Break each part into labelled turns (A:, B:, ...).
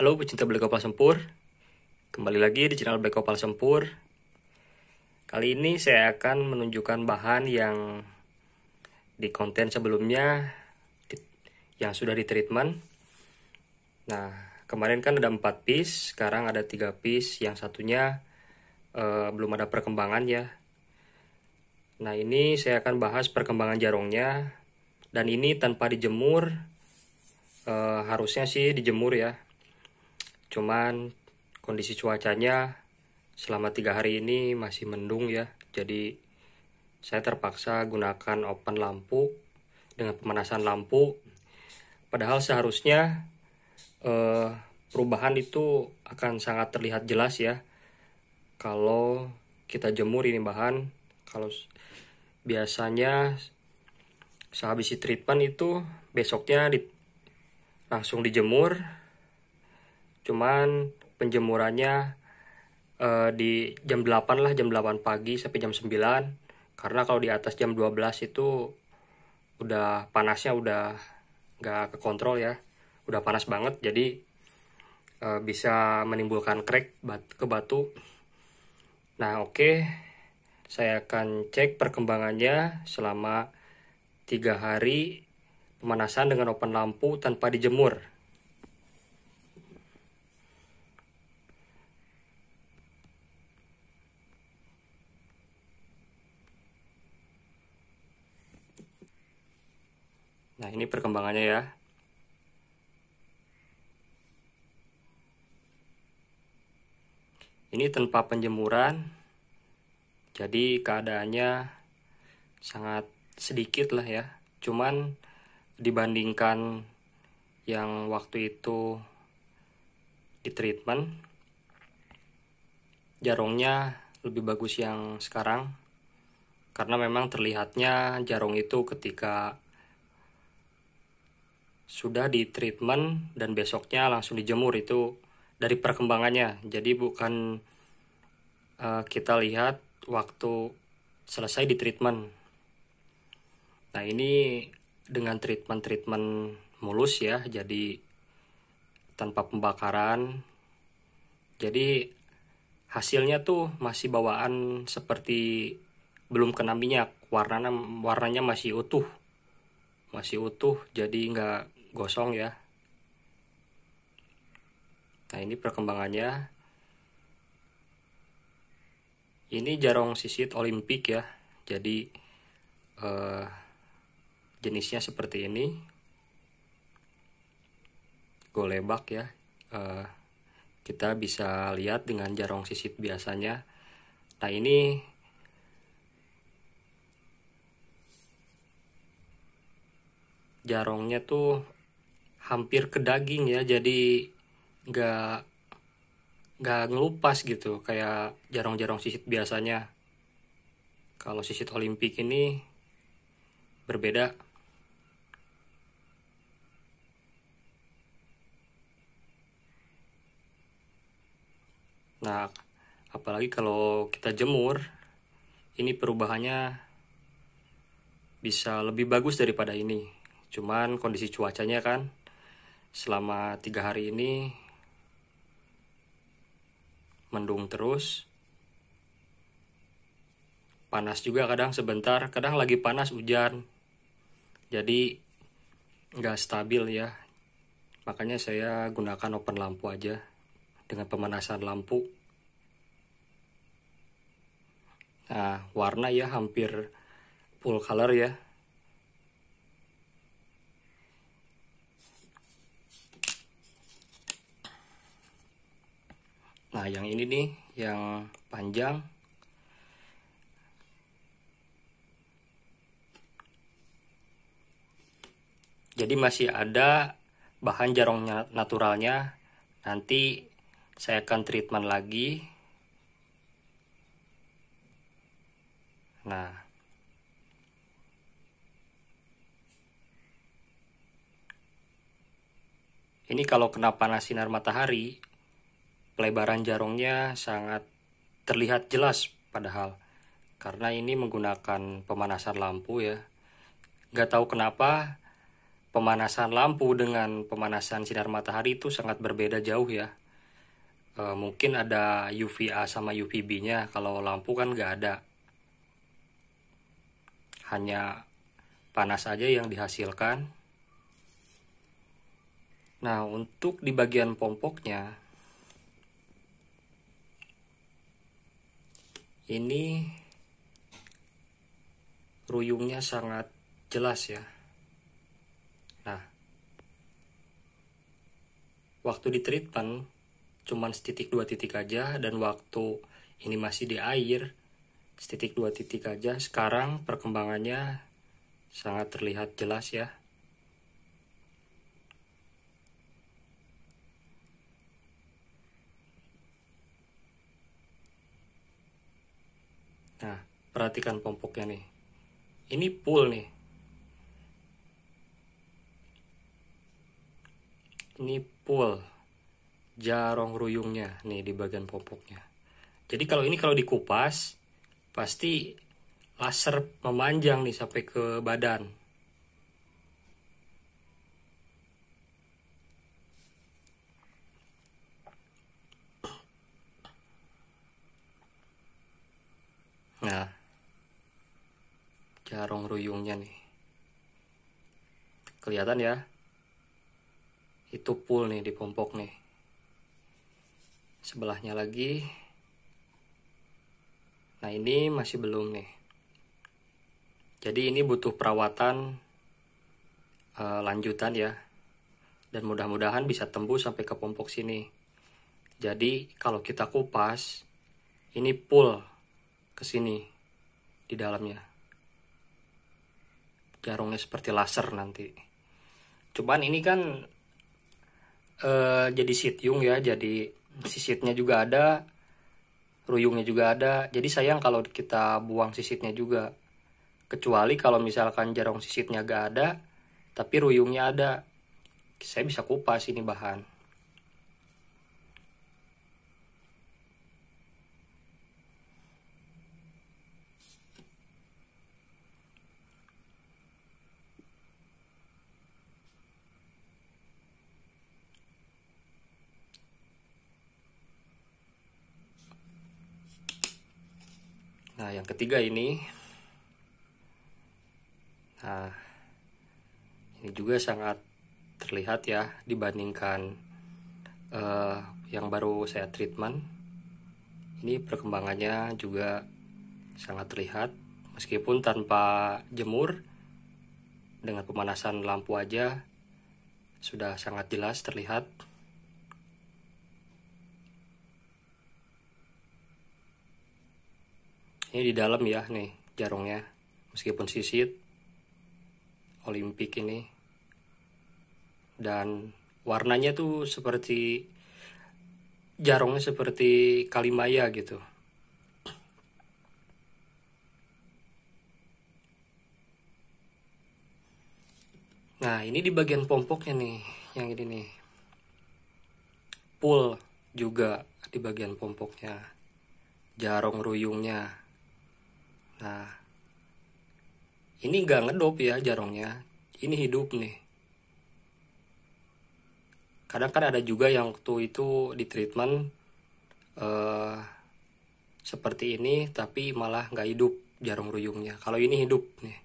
A: Halo pecinta Black Opal Sempur, kembali lagi di channel Black Opal Sempur. Kali ini saya akan menunjukkan bahan yang di konten sebelumnya yang sudah di treatment. Nah, kemarin kan ada 4 piece, sekarang ada 3 piece, yang satunya belum ada perkembangan ya. Nah, ini saya akan bahas perkembangan jarongnya, dan ini tanpa dijemur. Harusnya sih dijemur ya, cuman kondisi cuacanya selama 3 hari ini masih mendung ya, jadi saya terpaksa gunakan open lampu dengan pemanasan lampu. Padahal seharusnya perubahan itu akan sangat terlihat jelas ya kalau kita jemur ini bahan. Kalau biasanya sehabis treatment itu besoknya langsung dijemur, cuman penjemurannya di jam 8 lah, jam 8 pagi sampai jam 9. Karena kalau di atas jam 12 itu udah panasnya udah nggak kekontrol ya, udah panas banget, jadi bisa menimbulkan crack ke batu. Nah oke, saya akan cek perkembangannya selama 3 hari pemanasan dengan open lampu tanpa dijemur. Nah, ini perkembangannya ya. Ini tanpa penjemuran, jadi keadaannya sangat sedikit lah ya. Cuman dibandingkan yang waktu itu di treatment, jarongnya lebih bagus yang sekarang. Karena memang terlihatnya jarong itu ketika sudah di treatment dan besoknya langsung dijemur, itu dari perkembangannya. Jadi bukan kita lihat waktu selesai di treatment. Nah, ini dengan treatment mulus ya, jadi tanpa pembakaran. Jadi hasilnya tuh masih bawaan seperti belum kena minyak. Warnanya masih utuh. Jadi nggak gosong ya. Nah, ini perkembangannya. Ini jarong sisit olimpik ya, jadi jenisnya seperti ini, golebak ya. Kita bisa lihat dengan jarong sisit biasanya. Nah, ini jarongnya tuh hampir ke daging ya, jadi nggak ngelupas gitu kayak jarong-jarong sisit biasanya. Kalau sisit olimpik ini berbeda. Nah, apalagi kalau kita jemur, ini perubahannya bisa lebih bagus daripada ini. Cuman kondisi cuacanya kan selama 3 hari ini mendung terus, panas juga kadang sebentar, kadang lagi panas hujan, jadi nggak stabil ya. Makanya saya gunakan open lampu aja dengan pemanasan lampu. Nah, warna ya hampir full color ya. Nah, yang ini nih, yang panjang. Jadi masih ada bahan jarong naturalnya. Nanti saya akan treatment lagi. Nah, ini kalau kena panas sinar matahari, pelebaran jarongnya sangat terlihat jelas padahal. Karena ini menggunakan pemanasan lampu ya. Nggak tahu kenapa pemanasan lampu dengan pemanasan sinar matahari itu sangat berbeda jauh ya. Mungkin ada UVA sama UVB-nya, kalau lampu kan nggak ada. Hanya panas aja yang dihasilkan. Nah, untuk di bagian pompoknya, ini ruyungnya sangat jelas ya. Nah, waktu di treatment cuman setitik dua titik aja, dan waktu ini masih di air setitik dua titik aja. Sekarang perkembangannya sangat terlihat jelas ya. Nah, perhatikan pompoknya nih. Ini full nih. Ini full jarong ruyungnya nih di bagian pompoknya. Jadi kalau dikupas pasti laser memanjang nih sampai ke badan. Nah, jarong ruyungnya nih. Kelihatan ya? Itu full nih di pompok nih. Sebelahnya lagi. Nah, ini masih belum nih. Jadi ini butuh perawatan lanjutan ya. Dan mudah-mudahan bisa tembus sampai ke pompok sini. Jadi kalau kita kupas, ini full ke sini di dalamnya. Jarongnya seperti laser nanti. Cuman ini kan jadi sityung ya, jadi sisitnya juga ada, ruyungnya juga ada. Jadi sayang kalau kita buang sisitnya juga. Kecuali kalau misalkan jarong sisitnya gak ada, tapi ruyungnya ada, saya bisa kupas ini bahan. Nah, yang ketiga ini. Nah, ini juga sangat terlihat ya dibandingkan yang baru saya treatment. Ini perkembangannya juga sangat terlihat meskipun tanpa jemur, dengan pemanasan lampu aja sudah sangat jelas terlihat. Ini di dalam ya nih jarongnya, meskipun sisit Olimpik ini, dan warnanya tuh seperti jarongnya seperti kalimaya gitu. Nah, ini di bagian pompoknya nih, yang ini nih, full juga di bagian pompoknya, jarong ruyungnya. Nah, ini nggak ngedop ya jarongnya, ini hidup nih. Kadang kan ada juga yang waktu itu di treatment seperti ini, tapi malah nggak hidup jarong ruyungnya. Kalau ini hidup nih.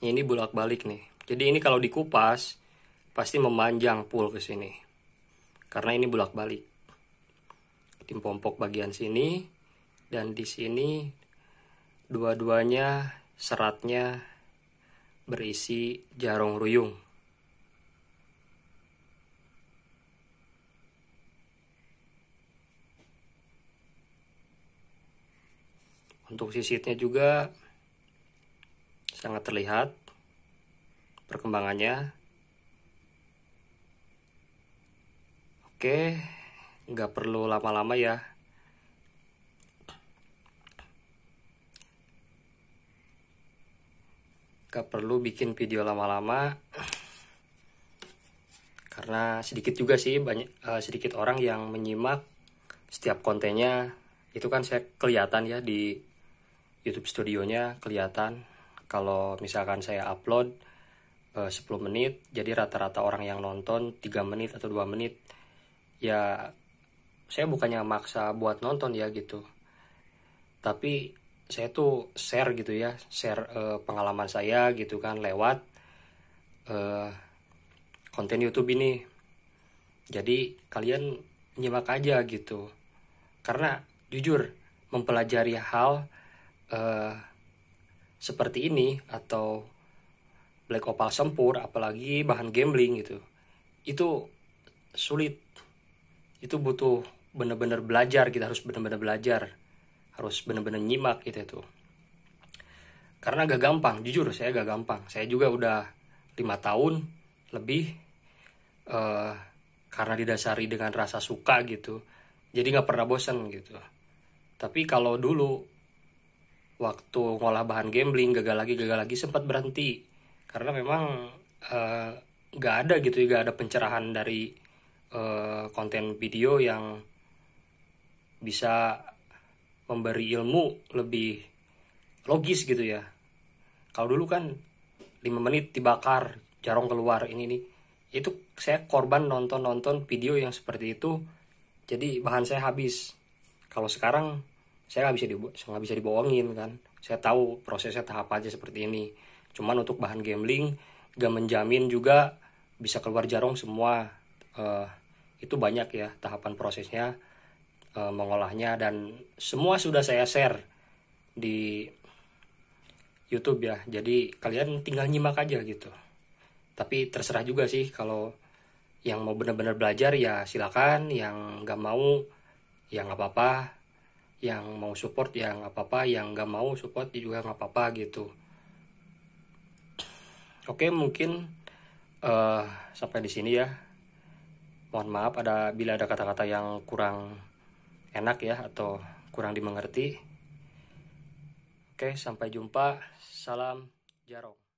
A: Ini bolak-balik nih. Jadi ini kalau dikupas pasti memanjang full ke sini. Karena ini bolak-balik. Di pompok bagian sini dan di sini dua-duanya seratnya berisi jarong ruyung. Untuk sisitnya juga sangat terlihat perkembangannya. Oke, nggak perlu lama-lama ya. Nggak perlu bikin video lama-lama. Karena sedikit juga sih, sedikit orang yang menyimak setiap kontennya. Itu kan saya kelihatan ya di YouTube studionya kelihatan. Kalau misalkan saya upload 10 menit, jadi rata-rata orang yang nonton 3 menit atau 2 menit. Ya, saya bukannya maksa buat nonton ya gitu. Tapi saya tuh share gitu ya, share pengalaman saya gitu kan lewat konten YouTube ini. Jadi kalian nyimak aja gitu. Karena jujur mempelajari hal seperti ini atau black opal sempur, apalagi bahan gambling gitu, itu sulit. Itu butuh bener-bener belajar, kita harus bener-bener belajar, harus bener-bener nyimak gitu tuh. Karena gak gampang, jujur saya gak gampang. Saya juga udah 5 tahun lebih karena didasari dengan rasa suka gitu, jadi gak pernah bosan gitu. Tapi kalau dulu waktu ngolah bahan gambling gagal lagi sempat berhenti karena memang nggak ada gitu, nggak ada pencerahan dari konten video yang bisa memberi ilmu lebih logis gitu ya. Kalau dulu kan 5 menit dibakar, jarong keluar, ini nih. Itu saya korban nonton video yang seperti itu, jadi bahan saya habis. Kalau sekarang saya nggak bisa dibohongin kan. Saya tahu prosesnya tahap aja seperti ini. Cuman untuk bahan gambling gak menjamin juga bisa keluar jarong semua. Itu banyak ya tahapan prosesnya, mengolahnya, dan semua sudah saya share di YouTube ya. Jadi kalian tinggal nyimak aja gitu. Tapi terserah juga sih, kalau yang mau benar-benar belajar ya silakan, yang gak mau ya nggak apa-apa, yang mau support ya nggak apa-apa, yang nggak mau support juga nggak apa-apa gitu. Oke, mungkin sampai di sini ya. Mohon maaf bila ada kata-kata yang kurang enak ya atau kurang dimengerti. Oke, sampai jumpa. Salam jarong.